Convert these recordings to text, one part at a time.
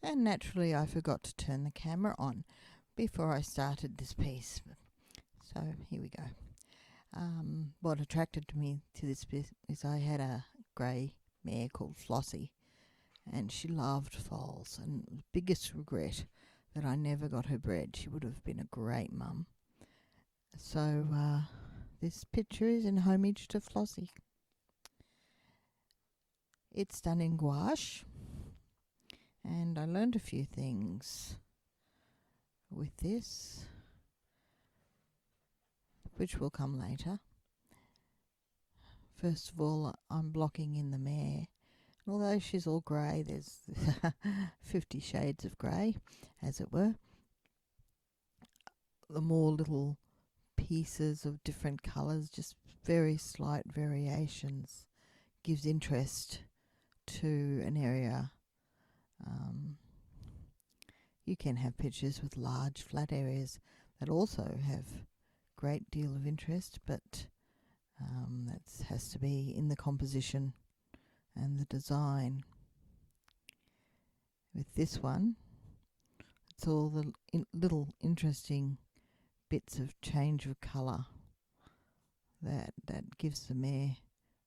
And naturally I forgot to turn the camera on before I started this piece. So here we go. What attracted me to this bit is I had a grey mare called Flossie, and she loved foals, and the biggest regret that I never got her bred. She would have been a great mum. So this picture is in homage to Flossie. It's done in gouache, and I learned a few things with this, which will come later. First of all, I'm blocking in the mare. Although she's all grey, there's 50 shades of grey, as it were. The more little pieces of different colours, just very slight variations, gives interest to an area. You can have pictures with large flat areas that also have great deal of interest, but that has to be in the composition and the design. With this one, it's all the little interesting bits of change of colour that gives the mare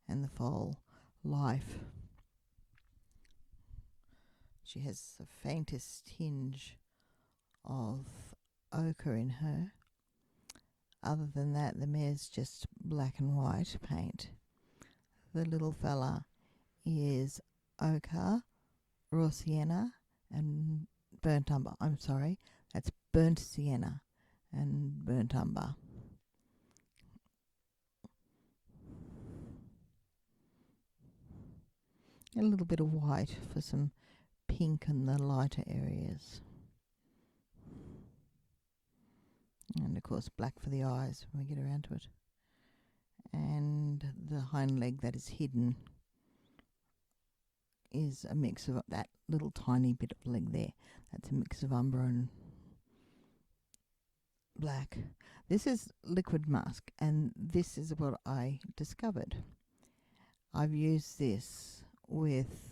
and the foal life. She has the faintest tinge of ochre in her. Other than that, the mare's just black and white paint. The little fella is ochre, raw sienna, and burnt umber. I'm sorry, that's burnt sienna and burnt umber. A little bit of white for some pink in the lighter areas. And of course black for the eyes when we get around to it. And the hind leg that is hidden is a mix of that little tiny bit of leg there. That's a mix of umber and black. This is liquid musk, and this is what I discovered. I've used this with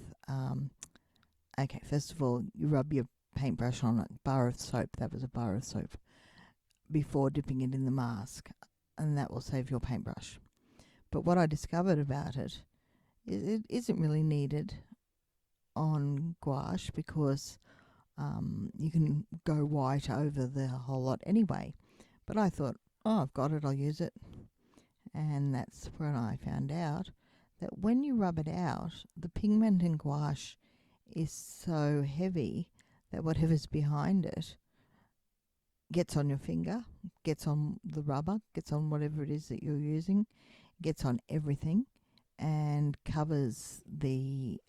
okay, first of all, you rub your paintbrush on a bar of soap. That was a bar of soap before dipping it in the mask, and that will save your paintbrush. But what I discovered about it is it isn't really needed on gouache, because you can go white over the whole lot anyway. But I thought, oh, I've got it, I'll use it. And that's when I found out that when you rub it out, the pigment in gouache is so heavy that whatever's behind it gets on your finger, gets on the rubber, gets on whatever it is that you're using, gets on everything, and covers the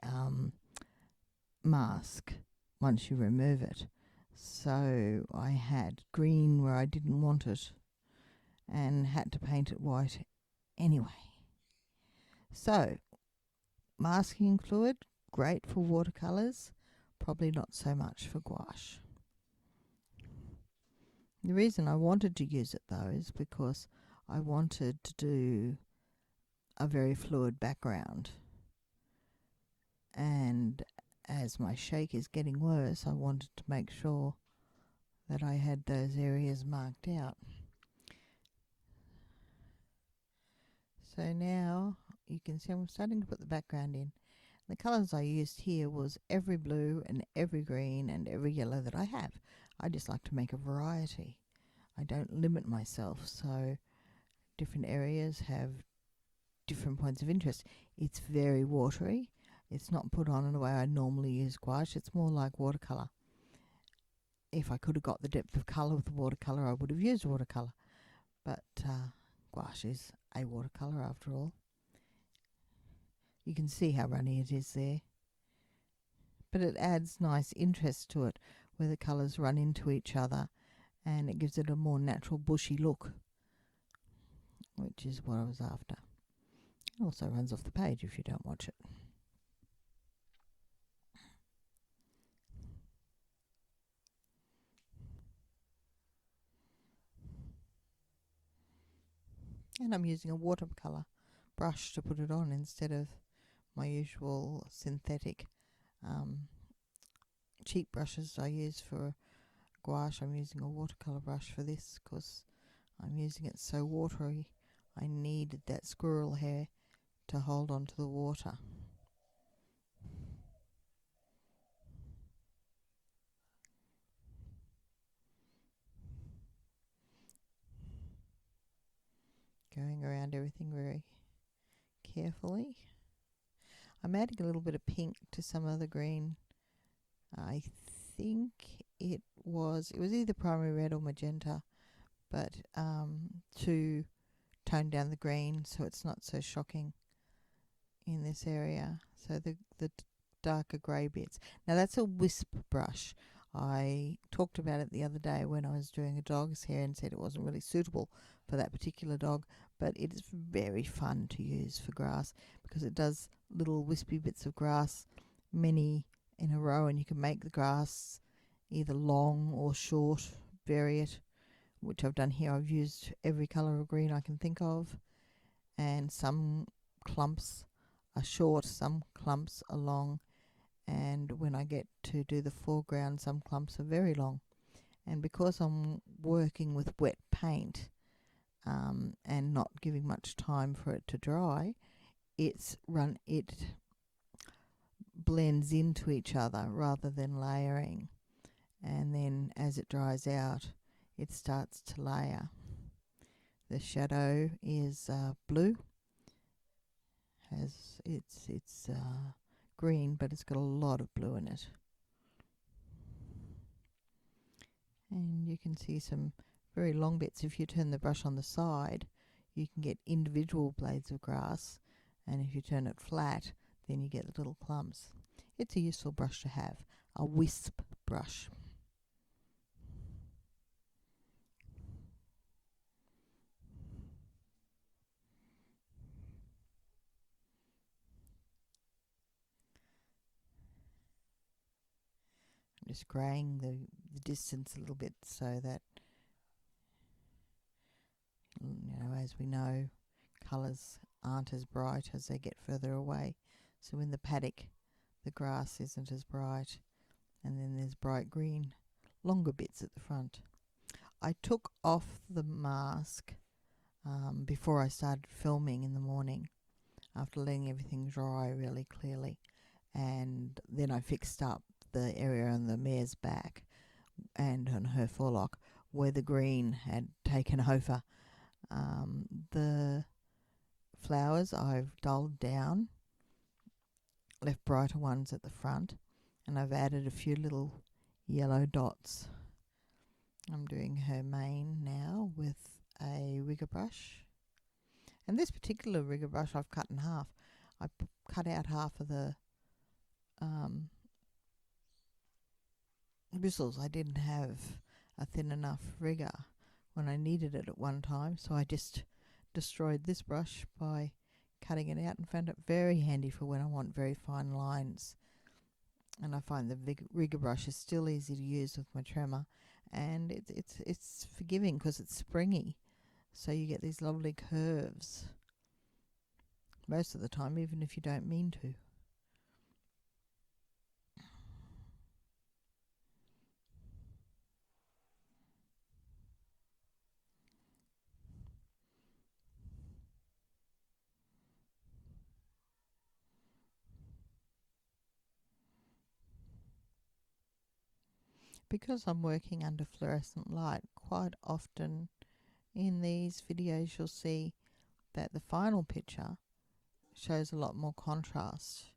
mask once you remove it. So I had green where I didn't want it and had to paint it white anyway. So masking fluid, great for watercolours, probably not so much for gouache. The reason I wanted to use it though is because I wanted to do a very fluid background, and as my shake is getting worse, I wanted to make sure that I had those areas marked out. So now you can see I'm starting to put the background in. The colours I used here was every blue and every green and every yellow that I have. I just like to make a variety. I don't limit myself, so different areas have different points of interest. It's very watery. It's not put on in the way I normally use gouache. It's more like watercolour. If I could have got the depth of colour with the watercolour, I would have used watercolour. But gouache is a watercolour after all. You can see how runny it is there. But it adds nice interest to it where the colours run into each other, and it gives it a more natural bushy look, which is what I was after. It also runs off the page if you don't watch it. And I'm using a watercolour brush to put it on instead of my usual synthetic cheap brushes I use for gouache. I'm using a watercolour brush for this because I'm using it so watery. I needed that squirrel hair to hold on to the water. Going around everything very carefully. I'm adding a little bit of pink to some of the green. I think it was either primary red or magenta, but to tone down the green so it's not so shocking in this area. So the darker grey bits. Now that's a wisp brush. I talked about it the other day when I was doing a dog's hair and said it wasn't really suitable for that particular dog, but it is very fun to use for grass because it does little wispy bits of grass, many in a row, and you can make the grass either long or short, vary it, which I've done here. I've used every colour of green I can think of, and some clumps are short, some clumps are long, and when I get to do the foreground, some clumps are very long. And because I'm working with wet paint and not giving much time for it to dry, it blends into each other rather than layering. And then as it dries out, it starts to layer. The shadow is blue. It's green, but it's got a lot of blue in it. And you can see some very long bits. If you turn the brush on the side, you can get individual blades of grass, and if you turn it flat, then you get the little clumps. It's a useful brush to have, a wisp brush. I'm just greying the distance a little bit so that, as we know, colours aren't as bright as they get further away. So in the paddock, the grass isn't as bright, and then there's bright green, longer bits at the front. I took off the mask before I started filming in the morning, after letting everything dry really clearly, and then I fixed up the area on the mare's back and on her forelock where the green had taken over. The flowers I've dulled down, left brighter ones at the front, and I've added a few little yellow dots. I'm doing her mane now with a rigger brush, and this particular rigger brush I've cut in half. I cut out half of the bristles. I didn't have a thin enough rigger when I needed it at one time, so I just destroyed this brush by cutting it out and found it very handy for when I want very fine lines. And I find the rigger brush is still easy to use with my tremor, and it's forgiving because it's springy, so you get these lovely curves most of the time, even if you don't mean to. Because I'm working under fluorescent light, quite often in these videos you'll see that the final picture shows a lot more contrast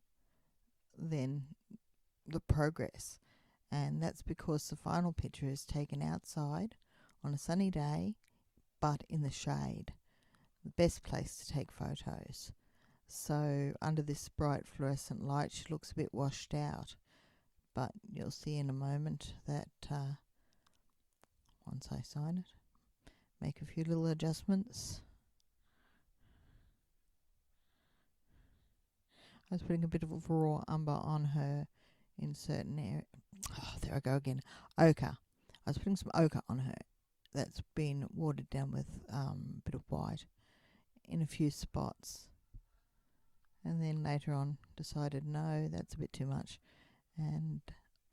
than the progress, and that's because the final picture is taken outside on a sunny day but in the shade, the best place to take photos. So under this bright fluorescent light she looks a bit washed out, but you'll see in a moment that once I sign it, make a few little adjustments. I was putting a bit of raw umber on her in certain areas. Oh, there I go again. Ochre. I was putting some ochre on her that's been watered down with a bit of white in a few spots. And then later on decided, no, that's a bit too much. And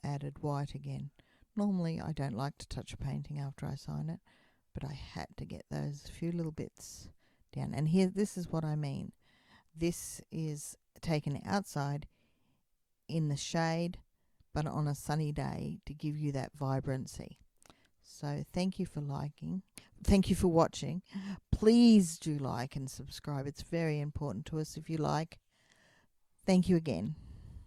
added white again. Normally I don't like to touch a painting after I sign it, but I had to get those few little bits down. And here, this is what I mean. This is taken outside in the shade, but on a sunny day to give you that vibrancy. So thank you for liking. Thank you for watching. Please do like and subscribe. It's very important to us if you like. Thank you again.